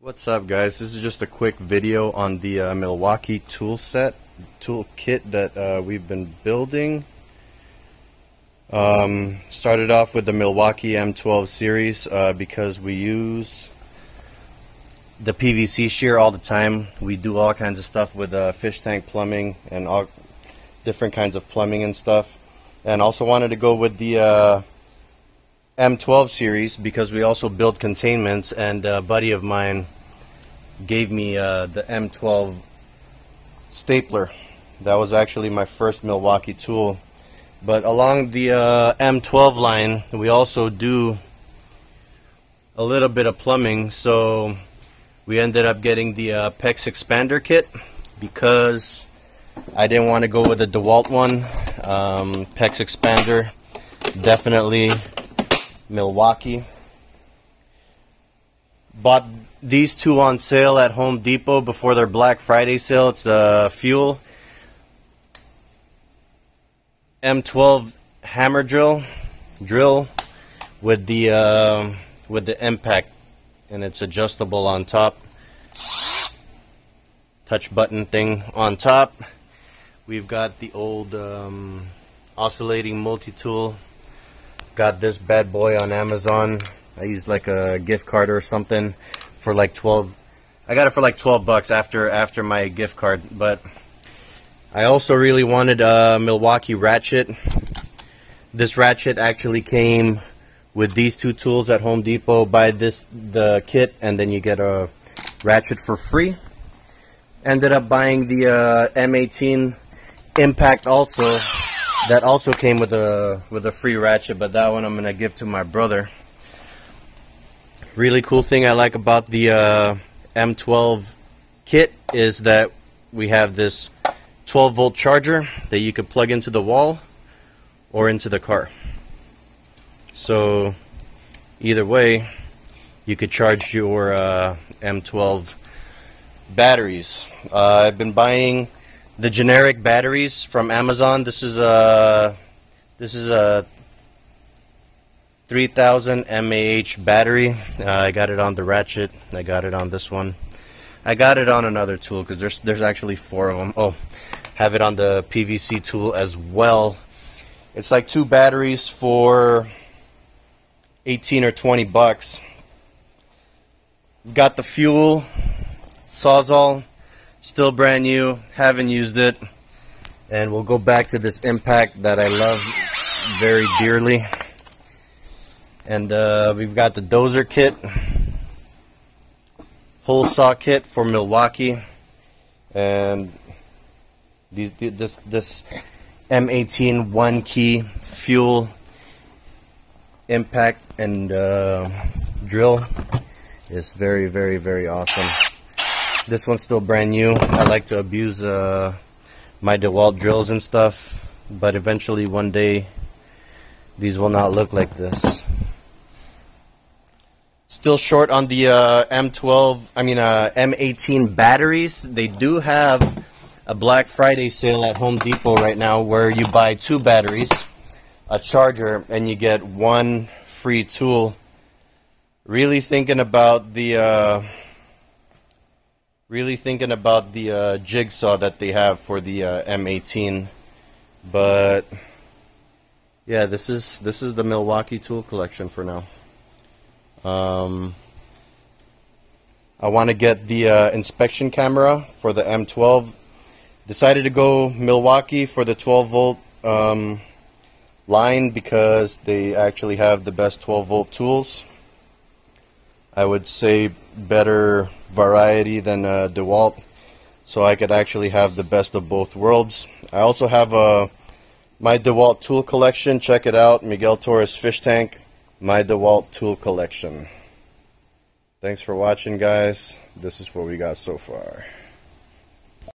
What's up, guys? This is just a quick video on the Milwaukee tool kit that we've been building. Started off with the Milwaukee M12 series because we use the PVC shear all the time. We do all kinds of stuff with fish tank plumbing and all different kinds of plumbing and stuff. And also wanted to go with the M12 series because we also build containments, and a buddy of mine gave me the M12 stapler. That was actually my first Milwaukee tool. But along the M12 line, we also do a little bit of plumbing, so we ended up getting the Pex Expander Kit because I didn't want to go with the DeWalt one. Pex Expander, definitely Milwaukee. Bought these two on sale at Home Depot before their Black Friday sale. It's the Fuel M12 hammer drill with the impact, and it's adjustable on top. Touch button thing on top. We've got the old Oscillating Multi-Tool. Got this bad boy on Amazon. I used like a gift card or something for like 12. I got it for like 12 bucks after my gift card. But I also really wanted a Milwaukee Ratchet. This ratchet actually came with these two tools at Home Depot. Buy the kit and then you get a ratchet for free. Ended up buying the M18 impact also. That also came with a free ratchet, but that one I'm gonna give to my brother. Really cool thing I like about the M12 kit is that we have this 12-volt charger that you could plug into the wall or into the car. So either way, you could charge your M12 batteries. I've been buying the generic batteries from Amazon. This is a 3000 mAh battery. I got it on the Ratchet. I got it on this one. I got it on another tool because there's actually 4 of them. Oh, have it on the PVC tool as well. It's like 2 batteries for 18 or 20 bucks. Got the Fuel Sawzall, still brand new, haven't used it. And we'll go back to this impact that I love very dearly. And we've got the dozer kit, hole saw kit for Milwaukee, and this M18 one key fuel impact and drill is very, very, very awesome. This one's still brand new. I like to abuse my DeWalt drills and stuff, but eventually one day these will not look like this. Still short on the M18 batteries. They do have a Black Friday sale at Home Depot right now where you buy 2 batteries, a charger, and you get 1 free tool. Really thinking about the jigsaw that they have for the M18, but yeah, this is the Milwaukee tool collection for now. I want to get the inspection camera for the M12. Decided to go Milwaukee for the 12-volt line because they actually have the best 12-volt tools. I would say better variety than DeWalt, so I could actually have the best of both worlds. I also have my DeWalt tool collection. Check it out, Miguel Torres Fish Tank, my DeWalt tool collection. Thanks for watching, guys. This is what we got so far.